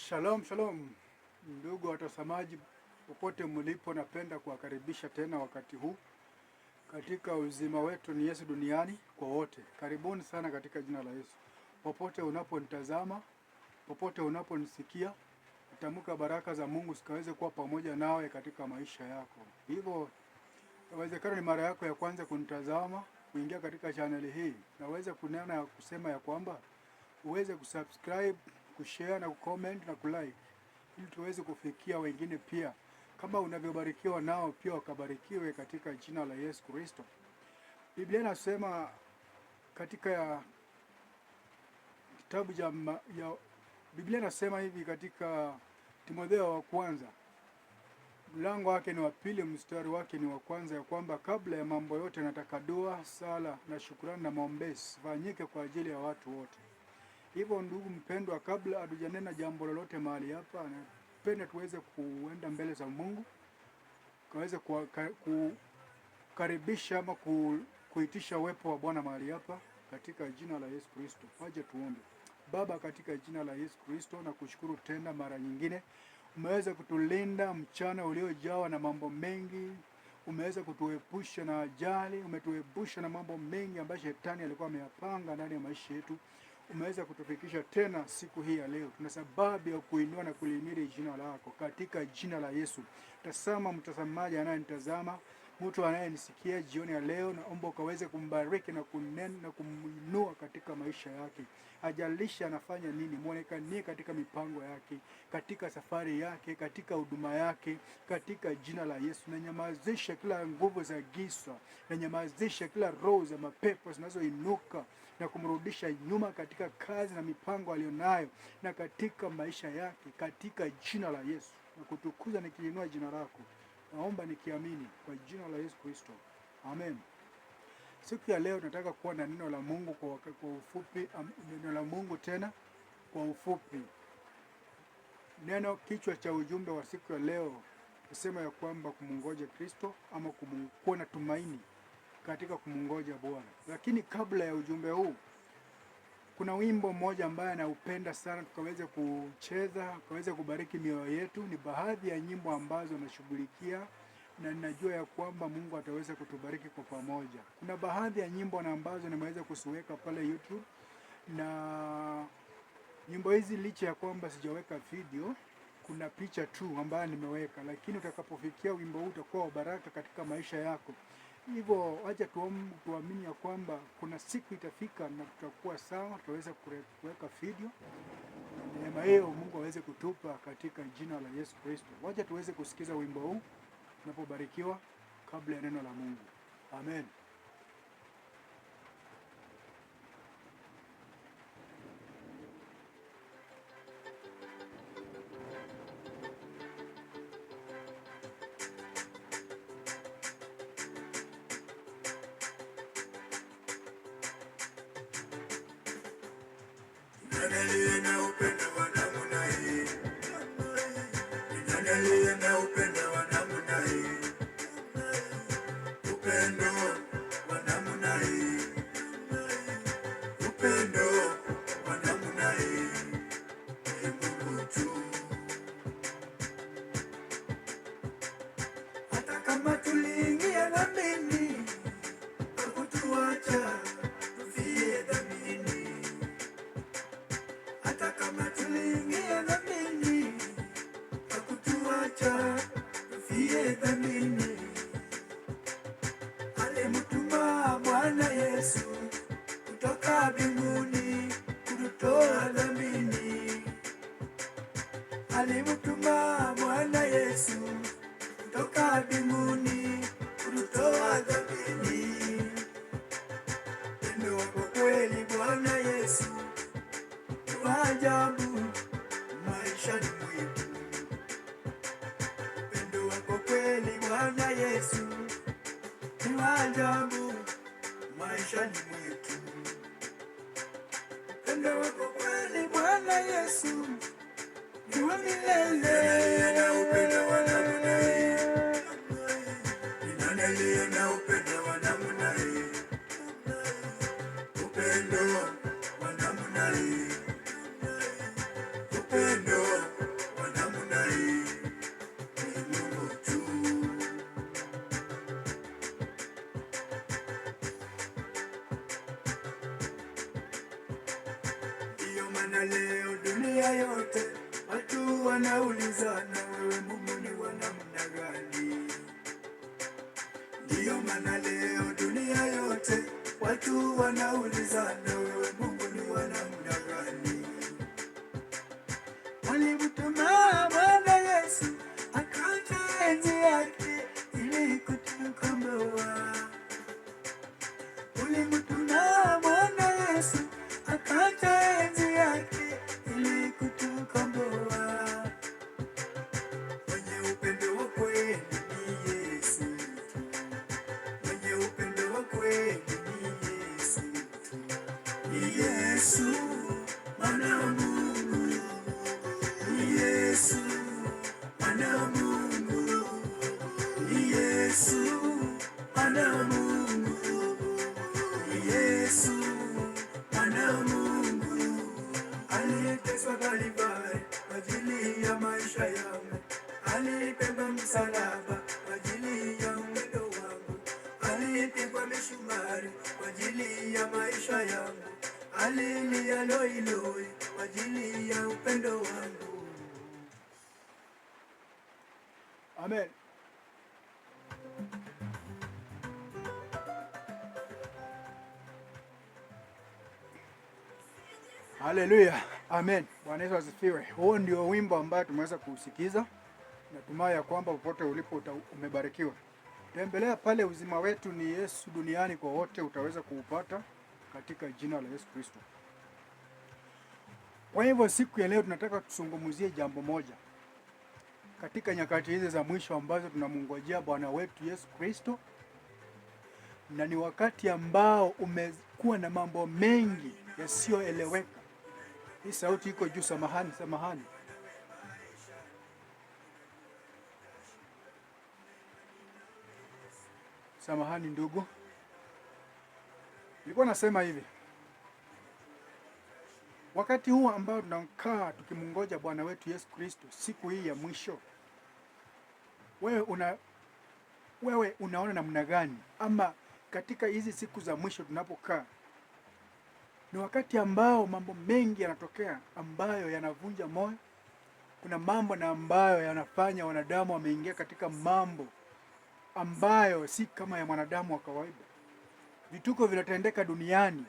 Shalom, shalom. Ndugu watazamaji popote mlipo, napenda kuwakaribisha tena wakati huu katika uzima wetu ni Yesu duniani kwa wote. Karibuni sana katika jina la Yesu. Popote unaponitazama, popote unaponisikia, tamka baraka za Mungu zikaweze kuwa pamoja nawe katika maisha yako. Hivyo, inawezekana ni mara yako ya kwanza kunitazama, kuingia katika channel hii. Naweza kunena kusema ya kwamba uweze kusubscribe, kushare na kucomment na kulike ili tuweze kufikia wengine pia. Kama unavyobarikiwa nao pia wakabarikiwe katika jina la Yesu Kristo. Biblia inasema katika kitabu ya Biblia inasema hivi katika Timotheo wa kwanza mlango wake ni wa 2 mstari wake ni wa kwanza, ya kwamba kabla ya mambo yote nataka dua, sala na shukrani na maombezi fanyike kwa ajili ya watu wote. Hivyo ndugu mpendwa, kabla hatujanena jambo lolote mahali hapa, napenda tuweze kuenda mbele za Mungu, kaweze kukaribisha ama kuitisha uwepo wa Bwana mahali hapa katika jina la Yesu Kristo. Waje tuombe. Baba, katika jina la Yesu Kristo, na kushukuru tena mara nyingine. Umeweza kutulinda mchana uliojawa na mambo mengi. Umeweza kutuepusha na ajali, umetuepusha na mambo mengi ambayo shetani alikuwa ameyapanga ndani ya maisha yetu. Umeweza kutufikisha tena siku hii ya leo. Tuna sababu ya kuinua na kulimiri jina lako katika jina la Yesu. Tazama mtazamaji anayenitazama, mtu anayenisikia jioni ya leo, naomba ukaweze kumbariki na kunena na kumuinua katika maisha yake. Ajalisha anafanya nini, muonekanie katika mipango yake, katika safari yake, katika huduma yake, katika jina la Yesu. Na nyamazisha kila nguvu za giza, na nyamazisha kila roho za mapepo zinazoinuka na kumrudisha nyuma katika kazi na mipango alionayo na katika maisha yake, katika jina la Yesu. Na kutukuza nikiinua jina lako, naomba nikiamini kwa jina la Yesu Kristo, amen. Siku ya leo nataka kuwa na neno la Mungu kwa ufupi, neno la Mungu tena kwa ufupi. Neno kichwa cha ujumbe wa siku ya leo nasema ya kwamba kumungoja Kristo, ama kuwa na tumaini katika kumungoja Bwana. Lakini kabla ya ujumbe huu, kuna wimbo mmoja ambaye naupenda sana, tukaweze kucheza, tukaweze kubariki mioyo yetu. Ni baadhi ya nyimbo ambazo nashughulikia na ninajua ya kwamba Mungu ataweza kutubariki kwa pamoja. Kuna baadhi ya nyimbo na ambazo nimeweza kusiweka pale YouTube, na nyimbo hizi licha ya kwamba sijaweka video, kuna picha tu ambayo nimeweka, lakini utakapofikia wimbo huu utakuwa wa baraka katika maisha yako. Hivyo acha tuamini ya kwamba kuna siku itafika na tutakuwa sawa, tutaweza kuweka video. Neema hiyo Mungu aweze kutupa katika jina la Yesu Kristo. Wacha tuweze kusikiza wimbo huu tunapobarikiwa kabla ya neno la Mungu. Amen. Nani na upendo wa namna hii? Nani na upendo wa namna hii? Upendo wa namna hii. Upendo wa namna hii. Ni Mungu tu. Hata kama tuliingia dhambini, hakutuacha tufie dhambini. Hata kama tuliingia dhambini, hakutuacha tufie dhambini. Alimtuma Bwana Yesu kutoka mbinguni kututoa dhambini. Alimtuma Bwana Yesu kutoka mbinguni kututoa dhambini. Pendo wako kweli Bwana Yesu ni wa ajabu maishani mwetu. Upendo wako kweli Bwana Yesu ni wa ajabu maishani mwetu. Upendo wako kweli Bwana Yesu ni wa milele. Na upendo wa namna hii? Ni nani aliye na upendo wa namna hii? Upendo wa namna hii. Upendo maana leo dunia yote watu wanaulizana, wewe Mungu ni wa namna gani? Ndiyo maana leo dunia yote watu wanaulizana, wewe Mungu ni wa namna gani? Walimtuma Bwana Yesu akaja enzi yake ili kutukomboa. Walimtuma Bwana Yesu akaja enzi yake ili kutukomboa. Mwenye upendo wa kweli ni Yesu, mwenye upendo wa kweli ni Yesu, ni Yesu mwana wa Mungu, ni Yesu mwana wa Mungu, ni Yesu mwana wa Mungu, ni Yesu mwana wa Mungu, aliyeteswa Kalvari kwa ajili ya maisha yangu, alibeba msalaba kwa ajili ya upendo wangu, alipigwa misumari kwa ajili ya maisha yangu, alilia loi loi kwa ajili ya upendo wangu. Amen. Haleluya. Amen. Bwana Yesu asifiwe. Huo ndio wimbo ambao tumeweza kuusikiza. Natumai ya kwamba popote ulipo umebarikiwa. Tembelea pale Uzima Wetu ni Yesu Duniani kwa Wote, utaweza kuupata katika jina la Yesu Kristo. Kwa hivyo siku ya leo tunataka tusungumuzie jambo moja. Katika nyakati hizi za mwisho ambazo tunamngojea Bwana wetu Yesu Kristo, na ni wakati ambao umekuwa na mambo mengi yasiyoeleweka. Hii sauti iko juu, samahani. Samahani ndugu. Nilikuwa nasema hivi. Wakati huu ambao tunakaa tukimngoja Bwana wetu Yesu Kristo, siku hii ya mwisho, wewe unaona namna gani? Ama katika hizi siku za mwisho tunapokaa, ni wakati ambao mambo mengi yanatokea ambayo yanavunja moyo. Kuna mambo na ambayo yanafanya wanadamu wameingia katika mambo ambayo si kama ya mwanadamu wa kawaida. Vituko vinatendeka duniani.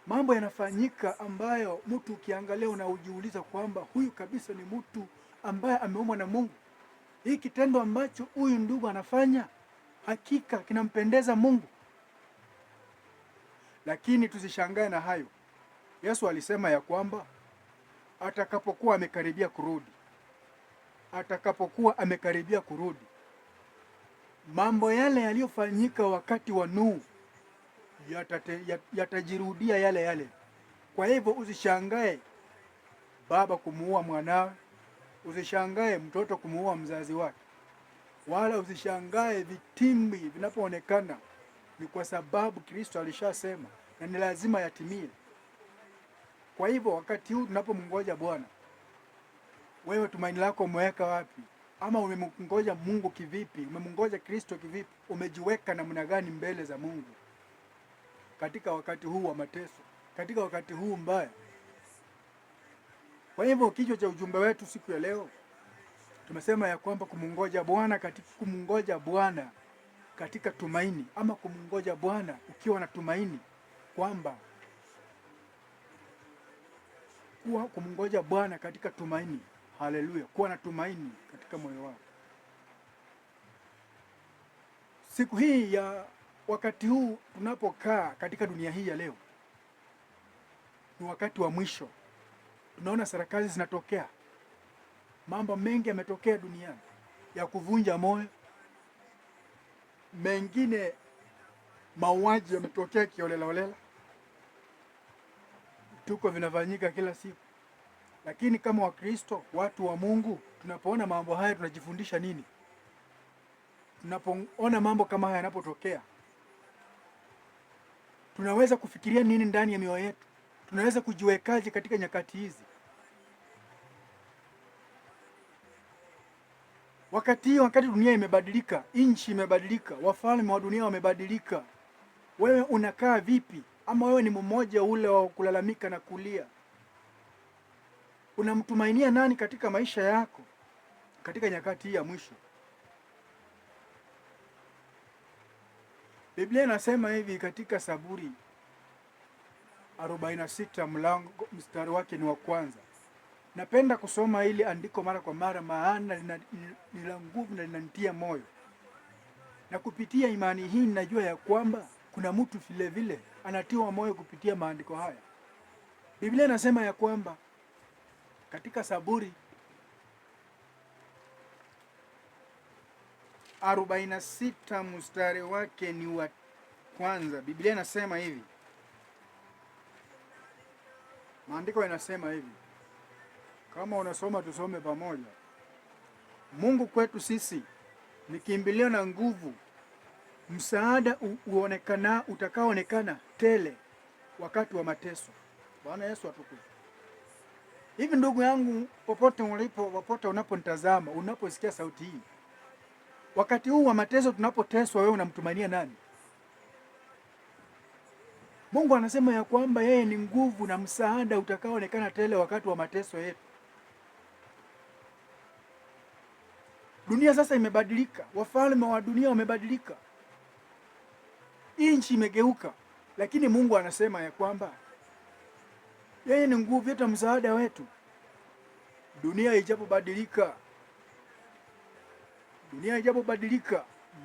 Mambo yanafanyika ambayo mtu ukiangalia unajiuliza kwamba huyu kabisa ni mtu ambaye ameumbwa na Mungu. Hii kitendo ambacho huyu ndugu anafanya hakika kinampendeza Mungu. Lakini tusishangae na hayo. Yesu alisema ya kwamba atakapokuwa amekaribia kurudi, mambo yale yaliyofanyika wakati wa Nuhu yatajirudia yale. Kwa hivyo usishangae baba kumuua mwanawe, usishangae mtoto kumuua mzazi wake, wala usishangae vitimbi vinapoonekana. Ni kwa sababu Kristo alishasema na ni lazima yatimie. Kwa hivyo wakati huu tunapomngoja Bwana, wewe tumaini lako umeweka wapi? Ama umemngoja Mungu kivipi? Umemngoja Kristo kivipi? Umejiweka namna gani mbele za Mungu katika wakati huu wa mateso, katika wakati huu mbaya? Kwa hivyo kichwa cha ujumbe wetu siku ya leo tumesema ya kwamba kumngoja Bwana katika tumaini, ama kumngoja Bwana ukiwa na tumaini kwamba kumngoja Bwana katika tumaini. Haleluya, kuwa na tumaini katika moyo wako. Siku hii ya wakati huu tunapokaa katika dunia hii ya leo, ni wakati wa mwisho. Tunaona sarakasi zinatokea, mambo mengi yametokea duniani ya kuvunja moyo, mengine mauaji yametokea kiolelaolela, tuko vinafanyika kila siku. Lakini kama Wakristo, watu wa Mungu, tunapoona mambo haya tunajifundisha nini? Tunapoona mambo kama haya yanapotokea, tunaweza kufikiria nini ndani ya mioyo yetu? Tunaweza kujiwekaje katika nyakati hizi? Wakati dunia imebadilika, nchi imebadilika, wafalme wa dunia wamebadilika, wewe unakaa vipi? Ama wewe ni mmoja ule wa kulalamika na kulia? Unamtumainia nani katika maisha yako katika nyakati hii ya mwisho? Biblia inasema hivi katika Zaburi 46 mstari wake ni wa kwanza. Napenda kusoma hili andiko mara kwa mara, maana ni la nguvu na linanitia moyo. Na kupitia imani hii ninajua ya kwamba kuna mtu vile vile anatiwa moyo kupitia maandiko haya. Biblia inasema ya kwamba katika Zaburi 46 mstari wake ni wa kwanza. Biblia inasema hivi. Maandiko yanasema hivi. Kama unasoma tusome pamoja. Mungu kwetu sisi ni kimbilio na nguvu, msaada utakaoonekana tele wakati wa mateso. Bwana Yesu atukuzwe. Hivi ndugu yangu, popote ulipo, popote unaponitazama, unaposikia sauti hii, wakati huu wa mateso tunapoteswa, wewe unamtumania nani? Mungu anasema ya kwamba yeye ni nguvu na msaada utakaoonekana tele wakati wa mateso yetu. Dunia sasa imebadilika, wafalme wa dunia wamebadilika, nchi imegeuka, lakini Mungu anasema ya kwamba yeye ni nguvu yetu, msaada wetu. Dunia ijapobadilika,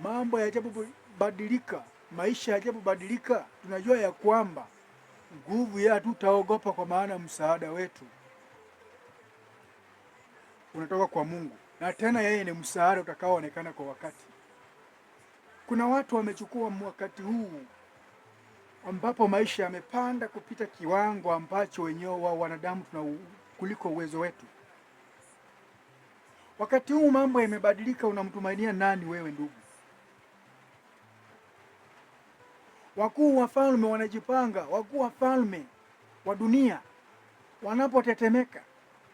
mambo yajapobadilika, maisha yajapobadilika, tunajua ya kwamba nguvu yetu hatutaogopa, kwa maana msaada wetu unatoka kwa Mungu, na tena yeye ni msaada utakaoonekana kwa wakati. Kuna watu wamechukua wakati huu ambapo maisha yamepanda kupita kiwango ambacho wenyewe wa wanadamu kuliko uwezo wetu. Wakati huu mambo yamebadilika, unamtumainia nani wewe ndugu? Wakuu wafalme wanajipanga, wakuu wafalme wa dunia wanapotetemeka,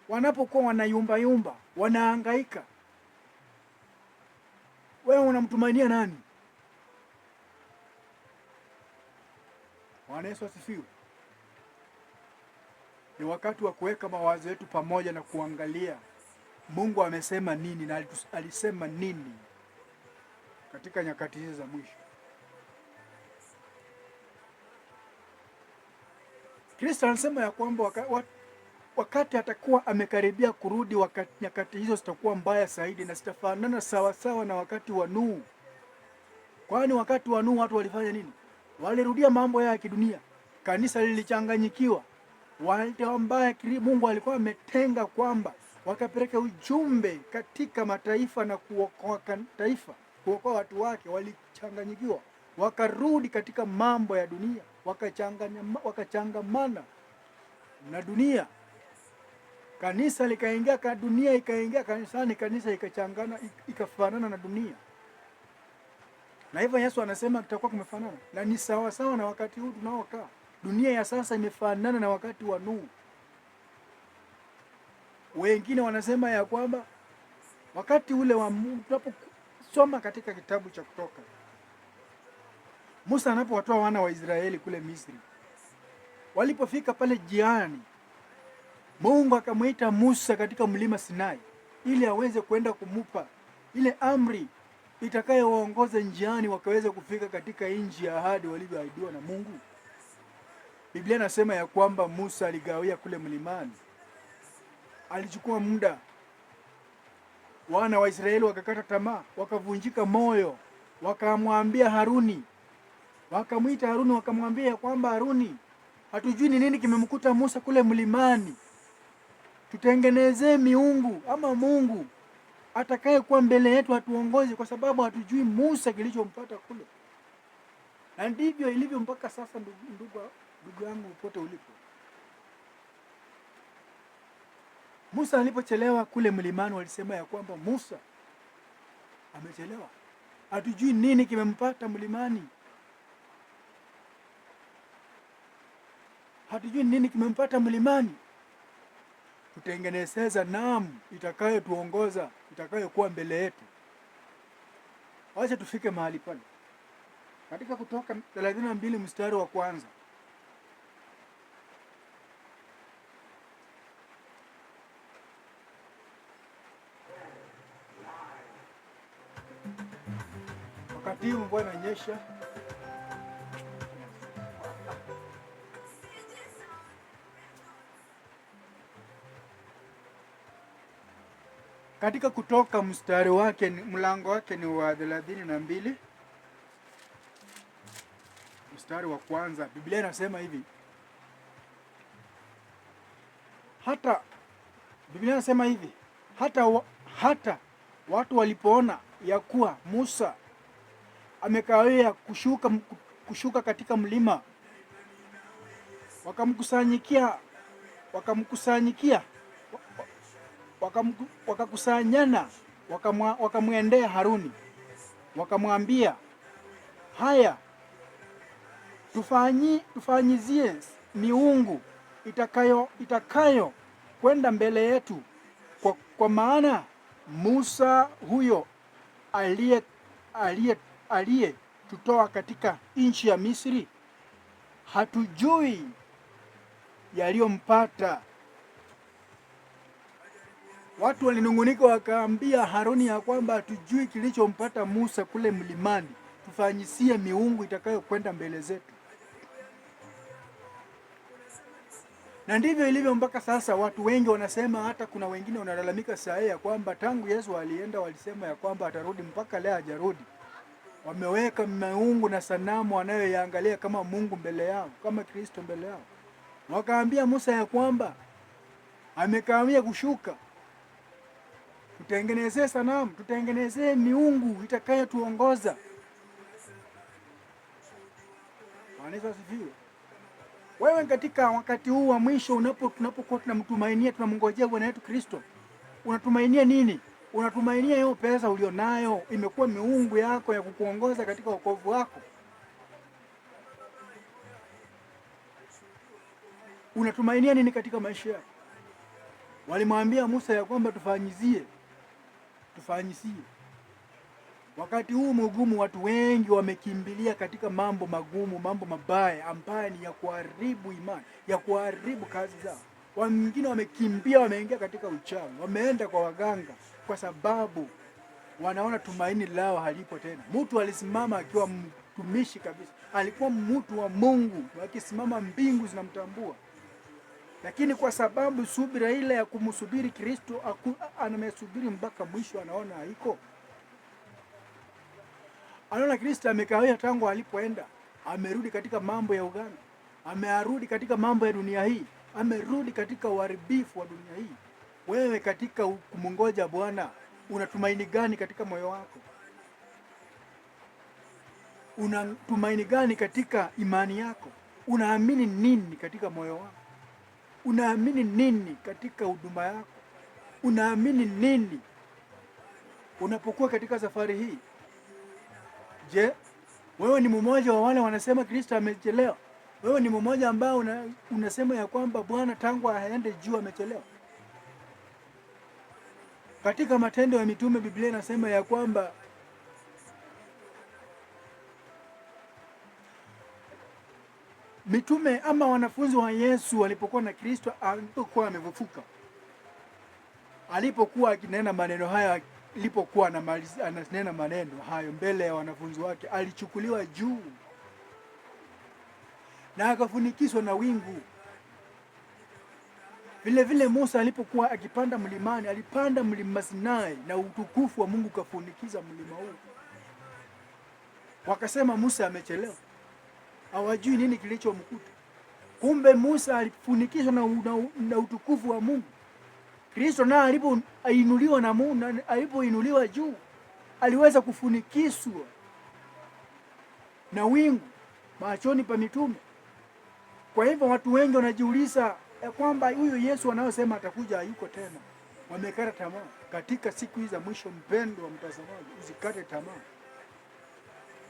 wanapokuwa wanayumba, wanahangaika, wewe unamtumainia nani? Bwana Yesu asifiwe. Ni wakati wa kuweka mawazo yetu pamoja na kuangalia Mungu amesema nini na alisema nini katika nyakati hizi za mwisho. Kristo anasema ya kwamba wakati atakuwa amekaribia kurudi, nyakati hizo zitakuwa mbaya zaidi na zitafanana sawa sawa na wakati wa Nuhu. Kwani wakati wa Nuhu watu walifanya nini? Walirudia mambo ya kidunia. Kanisa lilichanganyikiwa. Wale ambao Mungu alikuwa ametenga kwamba wakapeleka ujumbe katika mataifa na kuokoa taifa, kuokoa watu wake, walichanganyikiwa. Wakarudi katika mambo ya dunia, wakachangamana na dunia. Kanisa likaingia kwa dunia, ikaingia kanisani, kanisa ikachangana, ikafanana na dunia. Na hivyo Yesu anasema tutakuwa kumefanana, na ni sawa sawa na wakati huu tunaokaa. Dunia ya sasa imefanana na wakati wa Nuhu. Wengine wanasema ya kwamba wakati ule wa Mungu, tunaposoma katika kitabu cha Kutoka, Musa anapowatoa wana wa Israeli kule Misri, walipofika pale jiani, Mungu akamwita Musa katika mlima Sinai ili aweze kwenda kumupa ile amri itakayowaongoza njiani wakaweza kufika katika nchi ya ahadi walivyoahidiwa na Mungu. Biblia inasema ya kwamba Musa aligawia kule mlimani. Alichukua muda. Wana wa Israeli wakakata tamaa, wakavunjika moyo, wakamwambia Haruni. Wakamwita Haruni wakamwambia ya kwamba Haruni, hatujui ni nini kimemkuta Musa kule mlimani. Tutengenezee miungu ama Mungu atakaye kuwa mbele yetu atuongoze, kwa sababu hatujui Musa kilichompata kule. Na ndivyo ilivyo mpaka sasa, ndugu yangu popote ulipo. Musa alipochelewa kule mlimani, walisema ya kwamba Musa amechelewa, hatujui nini kimempata mlimani, hatujui nini kimempata mlimani. Tutengenezee sanamu itakayotuongoza, itakayokuwa mbele yetu. Wacha tufike mahali pale. Katika Kutoka 32 mstari wa kwanza, wakati huu mvua inanyesha. Katika Kutoka mlango wake ni wa 32 mstari wa kwanza, Biblia inasema hivi. Biblia inasema hivi, hata watu walipoona ya kuwa Musa amekawia kushuka katika mlima, wakakusanyana wakamwendea Haruni wakamwambia, haya, tufanyizie miungu itakayo kwenda mbele yetu, kwa maana Musa huyo aliye tutoa katika nchi ya Misri, hatujui yaliyompata. Watu walinungunika wakaambia Haruni ya kwamba hatujui kilichompata Musa kule mlimani, tufanyisie miungu itakayokwenda mbele zetu. Na ndivyo ilivyo mpaka sasa. Watu wengi wanasema, hata kuna wengine wanalalamika saa hii ya kwamba tangu Yesu alienda walisema ya kwamba atarudi, mpaka leo hajarudi. Wameweka miungu na sanamu wanayoiangalia kama Mungu mbele yao, kama Kristo mbele yao. Wakaambia Musa ya kwamba amekawia kushuka, tutengenezee sanamu, tutengenezee miungu itakayotuongoza. Bwana asifiwe. Wewe katika wakati huu wa mwisho tunapokuwa tunamtumainia, tunamngojea Bwana wetu Kristo, unatumainia nini? Unatumainia hiyo pesa ulionayo imekuwa miungu yako ya kukuongoza katika wokovu wako? Unatumainia nini katika maisha yako? Walimwambia Musa ya kwamba tufanyizie. Wakati huu mgumu, watu wengi wamekimbilia katika mambo magumu, mambo mabaya ambayo ni ya kuharibu imani, ya kuharibu kazi zao. Wengine wamekimbia, wameingia katika uchawi, wameenda kwa waganga kwa sababu wanaona tumaini lao halipo tena. Mtu alisimama akiwa mtumishi kabisa, alikuwa mtu wa Mungu, akisimama mbingu zinamtambua. Lakini kwa sababu subira ile ya kumsubiri Kristo, anamesubiri mpaka mwisho, anaona haiko. Anaona Kristo amekawia tangu alipoenda, amerudi katika mambo ya uganga, amerudi katika mambo ya dunia hii, amerudi katika uharibifu wa dunia hii. Wewe katika kumungoja Bwana, unatumaini gani katika moyo wako? Unatumaini gani katika imani yako? Unaamini nini katika moyo wako? Unaamini nini katika huduma yako? Unaamini nini unapokuwa katika safari hii? Je, wewe ni mmoja wa wale wanasema Kristo amechelewa? Wewe ni mmoja ambao unasema ya kwamba Bwana tangu aende juu amechelewa? Katika Matendo ya Mitume Biblia inasema ya kwamba mitume ama wanafunzi wa Yesu walipokuwa na Kristo, alipokuwa amefufuka, alipokuwa akinena maneno haya, alipokuwa ananena maneno hayo mbele ya wanafunzi wake, alichukuliwa juu na akafunikishwa na wingu. Vile vile Musa alipokuwa akipanda mlimani, alipanda mlima Sinai na utukufu wa Mungu kafunikiza mlima huu. Wakasema Musa amechelewa, hawajui nini kilichomkuta. Kumbe Musa alifunikishwa na utukufu wa Mungu. Kristo naye alipoinuliwa na Mungu, alipoinuliwa juu, aliweza kufunikishwa na wingu machoni pa mitume. Kwa hivyo watu wengi wanajiuliza ya kwamba huyo Yesu anayosema atakuja hayuko tena. Wamekata tamaa katika siku hizi za mwisho. Mpendwa mtazamaji, usikate tamaa,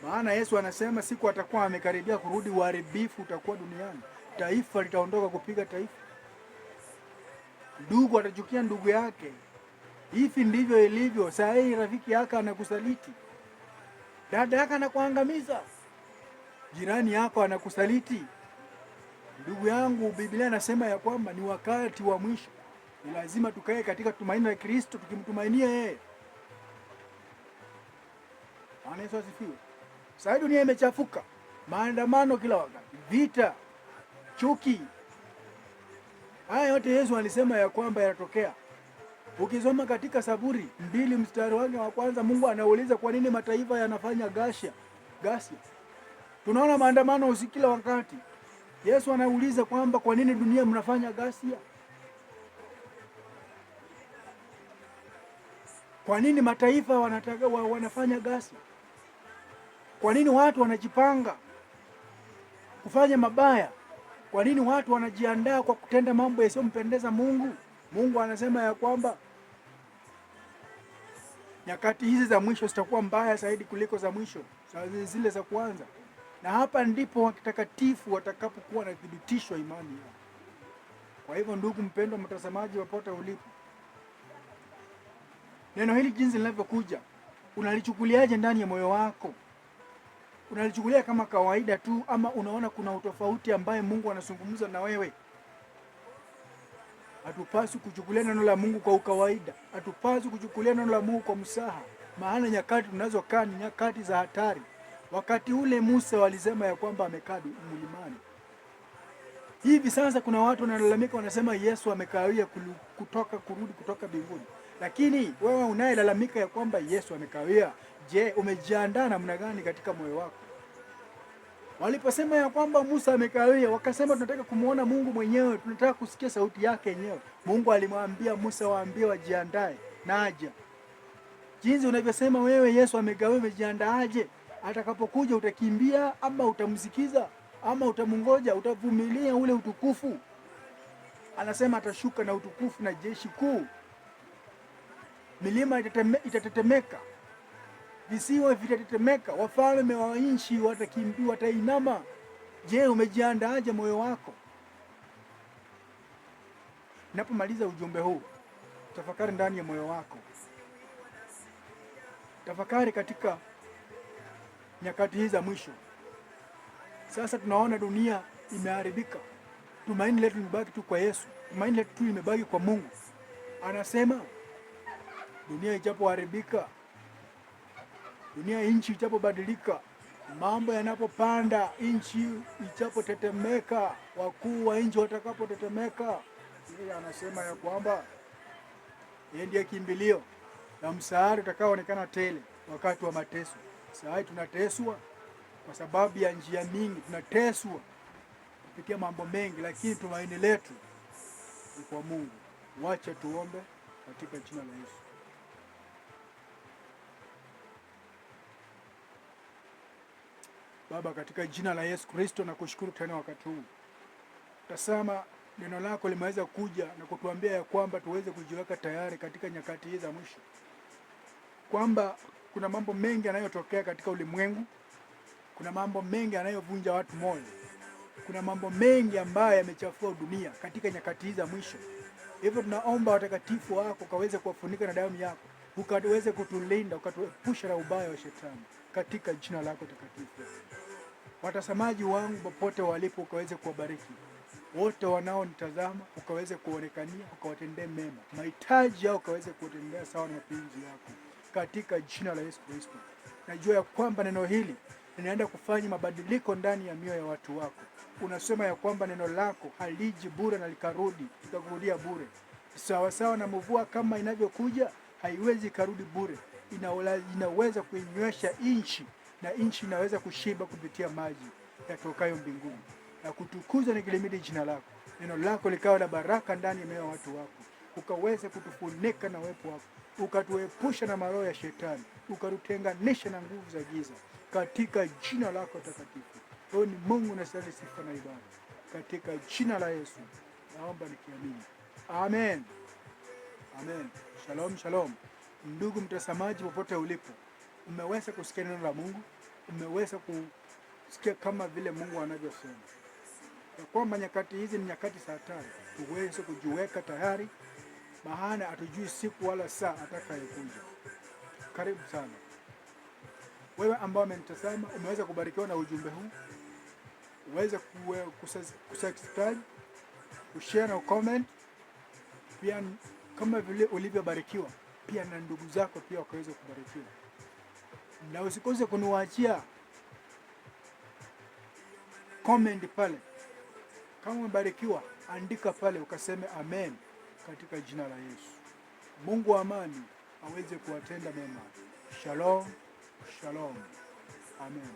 maana Yesu anasema siku atakuwa amekaribia kurudi, uharibifu utakuwa duniani, taifa litaondoka kupiga taifa, ndugu atachukia ndugu yake. Hivi ndivyo ilivyo saa hii. Rafiki yako anakusaliti, dada yako anakuangamiza, jirani yako anakusaliti. Ndugu yangu, Biblia inasema ya kwamba ni wakati wa mwisho. Ni lazima tukae katika tumaini la Kristo, tukimtumainia yeye. Bwana Yesu asifiwe. Sasa dunia imechafuka, maandamano kila wakati, vita, chuki. Haya yote Yesu alisema ya kwamba yanatokea. Ukisoma katika Zaburi 2 mstari wake wa kwanza, Mungu anauliza kwa nini mataifa yanafanya ghasia. Tunaona maandamano usikila wakati. Yesu anauliza kwamba kwa nini dunia mnafanya ghasia? Kwa nini mataifa wanafanya ghasia? Kwa nini watu wanajipanga kufanya mabaya? Kwa nini watu wanajiandaa kwa kutenda mambo yasiyompendeza Mungu? Mungu anasema ya kwamba nyakati hizi za mwisho zitakuwa mbaya zaidi kuliko za mwisho zile za kwanza. Na hapa ndipo watakatifu watakapokuwa na thibitisho imani yao. Kwa hivyo ndugu mpendwa mtazamaji, popote ulipo, neno hili jinsi linavyokuja, unalichukuliaje ndani ya moyo wako? Unalichukulia kama kawaida tu, ama unaona kuna utofauti ambaye Mungu anazungumza na wewe? Hatupaswi kuchukulia neno la Mungu kwa ukawaida. Hatupaswi kuchukulia neno la Mungu kwa msaha, maana nyakati tunazokaa ni nyakati za hatari. Wakati ule Musa walisema ya kwamba amekaa mlimani. Hivi sasa kuna watu wanalalamika, wanasema Yesu amekawia kurudi kutoka mbinguni. Lakini wewe unayelalamika ya kwamba Yesu amekawia, je, umejiandaa namna gani katika moyo wako? Waliposema ya kwamba Musa amekawia, wakasema tunataka kumuona Mungu mwenyewe, tunataka kusikia sauti yake yenyewe. Mungu alimwambia Musa, waambie wajiandae, naja. Jinsi unavyosema wewe Yesu amekawia, umejiandaaje? Atakapokuja utakimbia ama utamsikiza ama utamungoja, utavumilia ule utukufu? Anasema atashuka na utukufu na jeshi kuu. Milima itatetemeka, visiwa vitatetemeka, wafalme wa nchi watakimbia, watainama. Je, umejiandaaje moyo wako? Ninapomaliza ujumbe huu, tafakari ndani ya moyo wako. Tafakari katika nyakati hizi za mwisho. Sasa tunaona dunia imeharibika. Tumaini letu limebaki tu kwa Yesu. Tumaini letu tu limebaki kwa Mungu. Anasema dunia ijapoharibika, dunia nchi ijapobadilika, mambo yanapopanda, nchi ijapotetemeka, wakuu wa nchi watakapotetemeka, yeye anasema ya kwamba yeye ndiye kimbilio na msaada utakaoonekana tele wakati wa mateso. Sasa tunateswa kwa sababu ya njia mingi, tunateswa kupitia mambo mengi, lakini tumaini letu ni kwa Mungu. Wacha tuombe katika jina la Yesu. Baba, katika jina la Yesu Kristo nakushukuru tena wakati huu. Tazama neno lako limeweza kuja na kutuambia ya kwamba tuweze kujiweka tayari katika nyakati hizi za mwisho, kwamba kuna mambo mengi yanayotokea katika ulimwengu, kuna mambo mengi yanayovunja watu moyo, kuna mambo mengi ambayo yamechafua dunia katika nyakati hizi za mwisho. Hivyo tunaomba watakatifu wako kaweze kuwafunika na damu yako, ukaweze kutulinda, ukatuepusha na ubaya wa shetani katika jina lako takatifu. Watazamaji wangu popote walipo, ukaweze kuwabariki wote wanaonitazama, ukaweze kuonekania, ukawatendee mema, mahitaji yao ukaweze kuwatendea sawa na mapenzi yako katika jina la Yesu Kristo. Najua ya kwamba neno hili linaenda kufanya mabadiliko ndani ya mioyo ya watu wako. Unasema ya kwamba neno lako haliji bure na likakurudia bure. Sawa sawa na mvua kama inavyokuja, haiwezi karudi bure. Inaweza kuinywesha nchi, na nchi inaweza kushiba kupitia maji yatokayo mbinguni. Na kutukuza na kulimidi jina lako. Neno lako likawa na baraka ndani ya mioyo ya watu wako. Ukaweze kutufunika na uwepo wako, ukatuepusha na maroho ya shetani, ukatutenganisha na nguvu za giza katika jina lako takatifu. Wewe ni Mungu na stahili sifa na ibada. Katika jina la Yesu naomba nikiamini. Amen. Amen. Shalom, shalom. Ndugu mtazamaji popote ulipo, umeweza kusikia neno la Mungu, umeweza kusikia kama vile Mungu anavyosema ya kwamba nyakati hizi ni nyakati za hatari. Tuweze kujiweka tayari, maana hatujui siku wala saa atakayokuja. Karibu sana wewe ambao umenitazama, umeweza kubarikiwa na ujumbe huu. Uweze kusubscribe, kushare na comment. Pia kama vile ulivyobarikiwa, pia na ndugu zako pia wakaweze kubarikiwa. Na usikose kuniwaachia comment pale. Kama umebarikiwa, andika pale ukaseme amen katika jina la Yesu. Mungu wa amani aweze kuwatenda mema. Shalom, shalom. Amen.